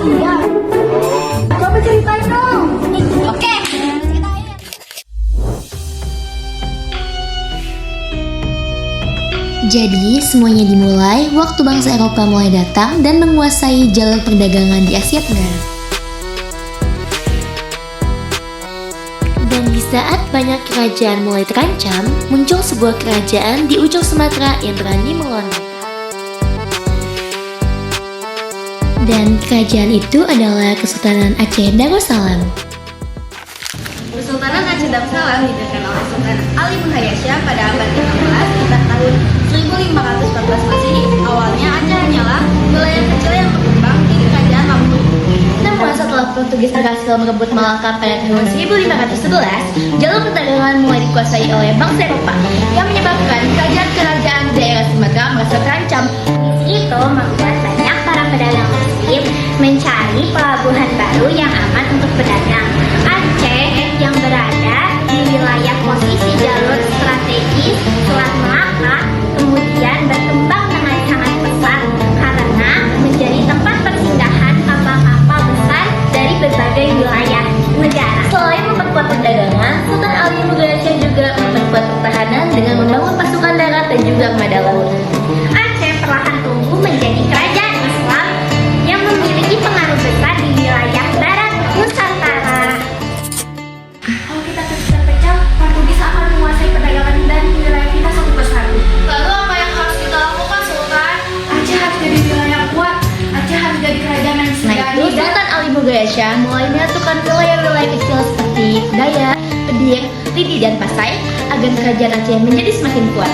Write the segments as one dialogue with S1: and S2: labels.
S1: Iya. Coba ceritain dong. Oke, ceritain.
S2: Jadi, semuanya dimulai waktu bangsa Eropa mulai datang dan menguasai jalur perdagangan di Asia Tenggara. Dan di saat banyak kerajaan mulai terancam, muncul sebuah kerajaan di ujung Sumatera yang berani melawan mereka. Dan kerajaan itu adalah Kesultanan Aceh Darussalam.
S1: Kesultanan Aceh Darussalam didirikan oleh Sultan Ali bin Hayasya pada abad ke-16 sekitar tahun 1514 Masehi. Awalnya Aceh hanyalah wilayah kecil yang berkembang di kerajaan Mamluk. Namun setelah Portugis berhasil merebut Malaka pada tahun 1511, jalur perdagangan mulai dikuasai oleh bangsa Eropa yang menyebabkan kerajaan-kerajaan di daerah Sumatera merasa terancam.
S3: Itu membuat banyak para pedagang muslim mencari pelabuhan baru yang aman untuk berdagang. Aceh yang berada di wilayah posisi jalur strategis Selat Melaka kemudian berkembang dengan sangat pesat karena menjadi tempat persinggahan kapal-kapal besar dari berbagai wilayah negara.
S2: Selain memperkuat perdagangan, Sultan Ali bin Hayasya juga memperkuat pertahanan dengan membangun pasukan darat dan juga armada laut.
S3: Aceh perlahan tumbuh menjadi kerajaan Islam yang memiliki pengaruh besar di wilayah barat Nusantara.
S1: Kalau kita terpecah, Portugis akan menguasai perdagangan dan wilayah kita satu persatu. Lalu apa yang harus kita lakukan, Sultan? Aceh harus jadi wilayah kuat. Aceh harus jadi kerajaan yang
S2: Nah itu, Sultan Ali bin Hayasya mulai menyatukan wilayah-wilayah kecil seperti Dayak, Pedir, Lidi, dan Pasai agar kerajaan Aceh menjadi semakin kuat.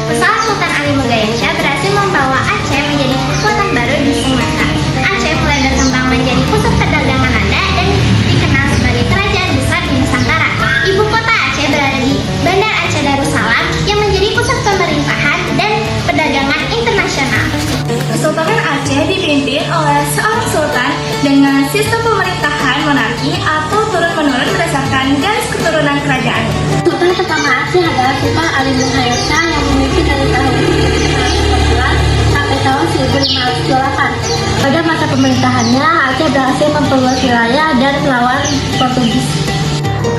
S3: Pesawat Sultan Ali bin Hayasya berhasil membawa Aceh menjadi kekuatan baru di Sumatera. Aceh mulai berkembang menjadi pusat perdagangan Landa dan dikenal sebagai kerajaan besar di Nusantara. Ibu kota Aceh berada di Bandar Aceh Darussalam yang menjadi pusat pemerintahan dan perdagangan internasional.
S1: Kesultanan Aceh dipimpin oleh seorang sultan dengan sistem pemerintahan monarki atau turun-menurun berdasarkan garis keturunan kerajaan.
S3: Sultan pertama Aceh adalah Sultan Ali bin Hayasya yang memimpin dari tahun 1514 sampai tahun 1528.
S2: Pada masa pemerintahannya, Aceh berhasil memperluas wilayah dan melawan Portugis.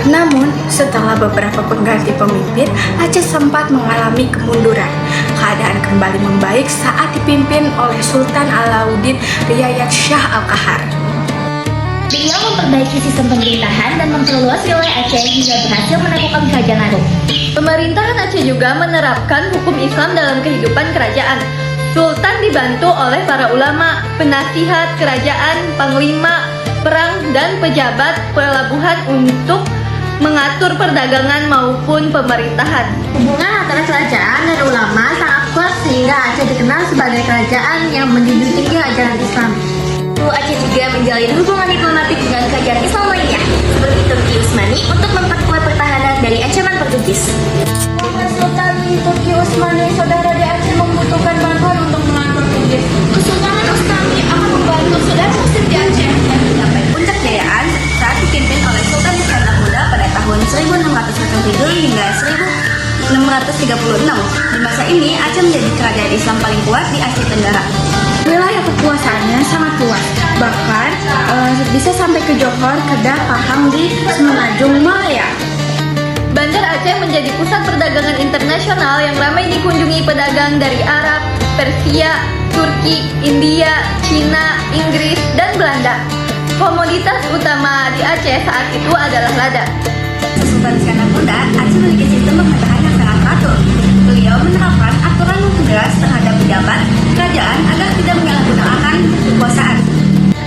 S1: Namun, setelah beberapa pengganti pemimpin, Aceh sempat mengalami kemunduran. Keadaan kembali membaik saat dipimpin oleh Sultan Alauddin Riyad Shah Al-Kahar.
S2: Beliau memperbaiki sistem pemerintahan dan memperluas wilayah Aceh hingga berhasil menaklukkan kerajaan Arab.
S4: Pemerintahan Aceh juga menerapkan hukum Islam dalam kehidupan kerajaan. Sultan dibantu oleh para ulama, penasihat kerajaan, panglima perang, dan pejabat pelabuhan untuk mengatur perdagangan maupun pemerintahan.
S2: Hubungan antara kerajaan dan ulama sangat kuat sehingga Aceh dikenal sebagai kerajaan yang menjunjung tinggi ajaran Islam.
S1: Aceh juga menjalin hubungan diplomatik dengan kerajaan Islam lainnya, seperti Turki Utsmani untuk memperkuat pertahanan dari ancaman Portugis. Sultan Turki Utsmani, saudara di Aceh membutuhkan bantuan untuk melawan Portugis. Kesultanan Utsmani akan membantu saudara muslim di Aceh dan mencapai puncak jayaan saat dipimpin oleh Sultan Iskandar Muda pada tahun 1607 hingga 1636. Di masa ini, Aceh menjadi kerajaan Islam paling kuat di Asia Tenggara. Wilayah kekuasaannya sangat luas, bahkan bisa sampai ke Johor, Kedah, Pahang di Semenanjung Malaya.
S4: Bandar Aceh menjadi pusat perdagangan internasional yang ramai dikunjungi pedagang dari Arab, Persia, Turki, India, Cina, Inggris, dan Belanda. Komoditas utama di Aceh saat itu adalah lada.
S1: Sultan Iskandar Muda, Aceh memiliki sistem pemerintahan yang sangat teratur. Beliau menerapkan aturan yang tegas terhadap pejabat kerajaan agar tidak menyalahgunakan kekuasaan.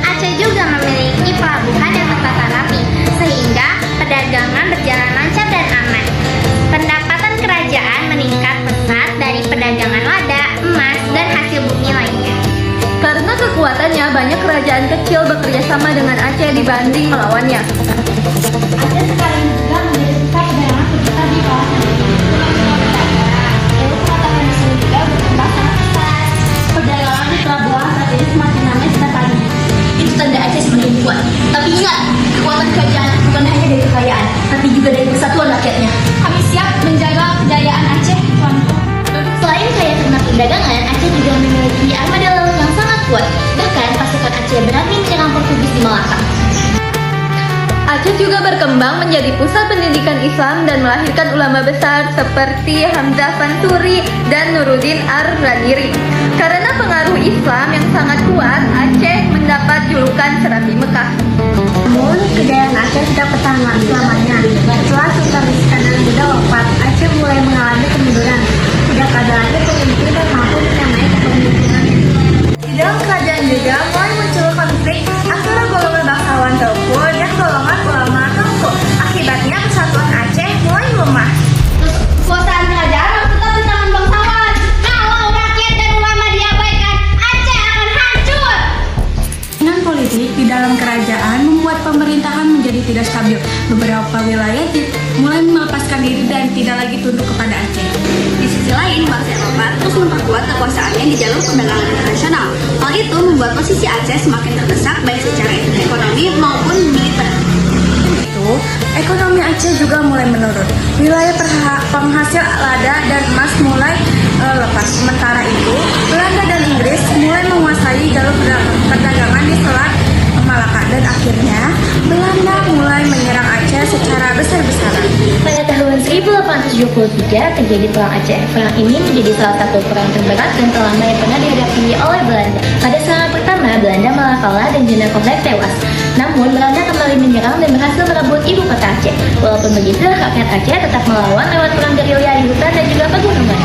S3: Aceh juga memiliki pelabuhan yang tertata rapi, sehingga perdagangan berjalan lancar dan aman. Pendapatan kerajaan meningkat pesat dari perdagangan lada, emas, dan hasil bumi lainnya.
S4: Karena kekuatannya, banyak kerajaan kecil bekerja sama dengan Aceh dibanding melawannya.
S3: Aceh sekarang juga menjadi pusat perdagangan terbesar di kawasan ini. Ilmu pengetahuan di sini juga berkembang sangat pesat.
S2: Perdagangan di pelabuhan saat ini semakin ramai setiap harinya. Itu tanda Aceh semakin kuat. Tapi ingat, kekuatan kerajaan bukan hanya dari kekayaan, tapi juga dari persatuan rakyatnya.
S1: Kami siap menjaga kejayaan Aceh, Tuanku.
S2: Selain kaya karena perdagangan, Aceh juga memiliki armada laut yang sangat kuat. Bahkan pasukan Aceh Provinsi Malaka.
S4: Aceh juga berkembang menjadi pusat pendidikan Islam dan melahirkan ulama besar seperti Hamzah Fansuri dan Nuruddin Ar-Radiri. Karena pengaruh Islam yang sangat kuat, Aceh mendapat julukan Serabi Mekah.
S1: Namun, kejayaan Aceh tidak bertahan selamanya. Setelah Sultan Iskandar Muda wafat, Aceh mulai mengalami kemunduran. Tidak ada lagi pemimpin yang mampu menyamai kepemimpinan. Di dalam kerajaan juga mulai muncul konflik antara golongan bangsawan Teuku dan golongan ulama Teuku. Akibatnya persatuan Aceh mulai lemah.
S3: Kekuasaan kerajaan harus tetap di tangan bangsawan. Kalau rakyat dan ulama diabaikan, Aceh akan hancur.
S5: Dengan politik di dalam kerajaan membuat pemerintahan menjadi tidak stabil. Beberapa wilayah mulai melepaskan diri dan tidak lagi tunduk kepada Aceh.
S2: Di sisi lain, bangsa Eropa terus memperkuat kekuasaannya di jalur perdagangan internasional. Hal itu membuat posisi Aceh semakin terdesak baik secara ekonomi maupun militer.
S5: Ekonomi Aceh juga mulai menurun. Wilayah penghasil lada dan emas mulai lepas. Sementara itu, Belanda dan Inggris mulai menguasai jalur perdagangan di Selat Malaka dan akhirnya Belanda mulai menyerang Aceh secara besar-besaran.
S2: Pada tahun 1873 terjadi Perang Aceh. Perang ini menjadi salah satu perang terberat dan terlama yang pernah dihadapi oleh Belanda. Pada serangan pertama, Belanda malah kalah dan Jenderal Kondek tewas. Namun, Belanda kembali menyerang dan berhasil merebut ibu kota Aceh. Walaupun begitu, rakyat Aceh tetap melawan lewat perang gerilya di hutan dan juga pegunungan.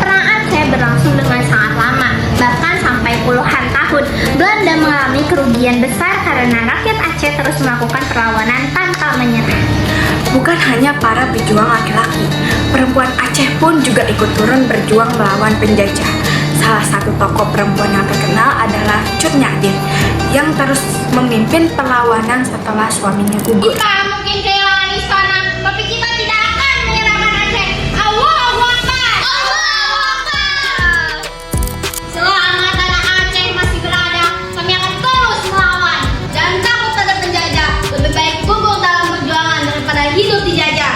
S3: Perang Aceh berlangsung dengan sangat lama, bahkan sampai puluhan tahun. Belanda mengalami kerugian besar karena rakyat Aceh terus melakukan perlawanan tanpa menyerah.
S5: Bukan hanya para pejuang laki-laki, perempuan Aceh pun juga ikut turun berjuang melawan penjajah. Salah satu tokoh perempuan yang terkenal adalah Cut Nyak yang terus memimpin perlawanan setelah suaminya gugur.
S3: Kita mungkin kehilangan istana, tapi kita tidak akan menyerahkan Aceh. Allahu Akbar! Allahu Akbar! Selama tanah Aceh masih berada, kami akan terus melawan.
S2: Jangan takut pada penjajah. Lebih baik gugur dalam perjuangan daripada hidup dijajah.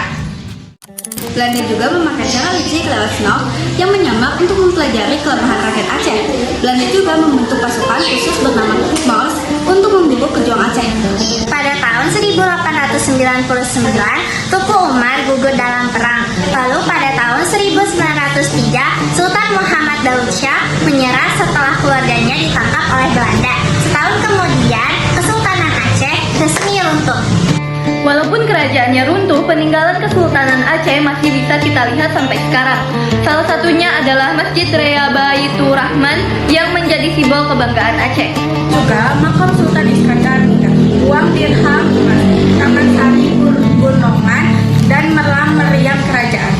S2: Belanda juga memakai cara licik lewat snow yang menyamak untuk mempelajari kelemahan rakyat Aceh. Belanda juga membentuk pasukan khusus bernama Maus untuk memburu pejuang Aceh.
S3: Pada tahun 1899, Tuku Umar gugur dalam perang. Lalu pada tahun 1903, Sultan Muhammad Daud Shah menyerah setelah keluarganya ditangkap oleh Belanda. Setahun kemudian, Kesultanan Aceh resmi runtuh.
S4: Walaupun kerajaannya runtuh, peninggalan Kesultanan Aceh masih bisa kita lihat sampai sekarang. Salah satunya adalah Masjid Raya Baitur Rahman yang menjadi simbol kebanggaan Aceh.
S5: Juga makam Sultan Iskandar Muda, uang dirham, taman sari gunungan, dan merlam meriam kerajaan.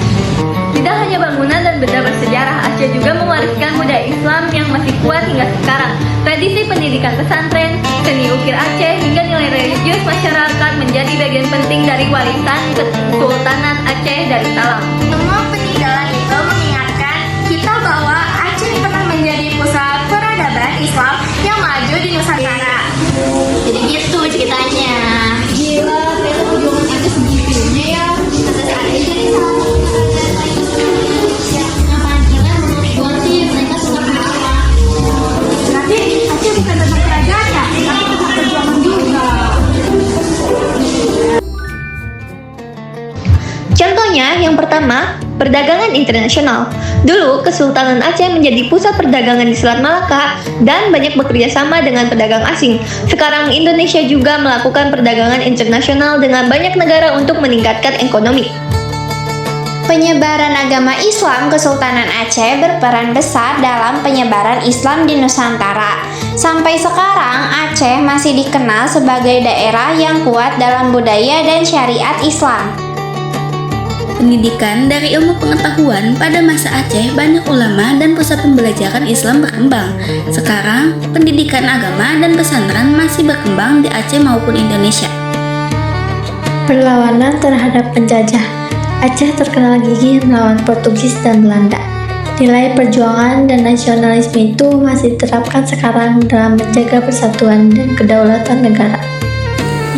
S4: Tidak hanya bangunan dan benda bersejarah, Aceh juga mewariskan budaya Islam yang masih kuat hingga sekarang. Tradisi pendidikan pesantren, seni ukir Aceh, hingga nilai religius masyarakat menjadi bagian penting dari warisan Kesultanan Aceh Darussalam.
S3: Semua peninggalan itu mengingatkan kita bahwa Aceh pernah menjadi pusat peradaban Islam yang maju di Nusantara.
S2: Jadi gitu ceritanya. Gila, ternyata perjuangan Aceh segitunya ya. Aceh jadi salah satu kerajaan Indonesia. Ngapain kalian menurut gua sih mereka suka apa?
S5: Berarti Aceh bukan tentang kerajaan ya, tapi tentang perjuangan juga.
S1: Contohnya, yang pertama, perdagangan internasional. Dulu, Kesultanan Aceh menjadi pusat perdagangan di Selat Malaka dan banyak bekerja sama dengan pedagang asing. Sekarang, Indonesia juga melakukan perdagangan internasional dengan banyak negara untuk meningkatkan ekonomi.
S3: Penyebaran agama Islam Kesultanan Aceh berperan besar dalam penyebaran Islam di Nusantara. Sampai sekarang, Aceh masih dikenal sebagai daerah yang kuat dalam budaya dan syariat Islam.
S2: Pendidikan dari ilmu pengetahuan pada masa Aceh, banyak ulama dan pusat pembelajaran Islam berkembang. Sekarang, pendidikan agama dan pesantren masih berkembang di Aceh maupun Indonesia.
S6: Perlawanan terhadap penjajah. Aceh terkenal gigih melawan Portugis dan Belanda. Nilai perjuangan dan nasionalisme itu masih diterapkan sekarang dalam menjaga persatuan dan kedaulatan negara.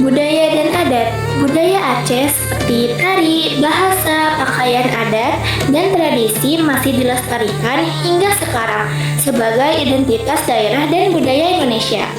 S3: Budaya dan adat. Budaya Aceh seperti tari, bahasa, pakaian adat, dan tradisi masih dilestarikan hingga sekarang sebagai identitas daerah dan budaya Indonesia.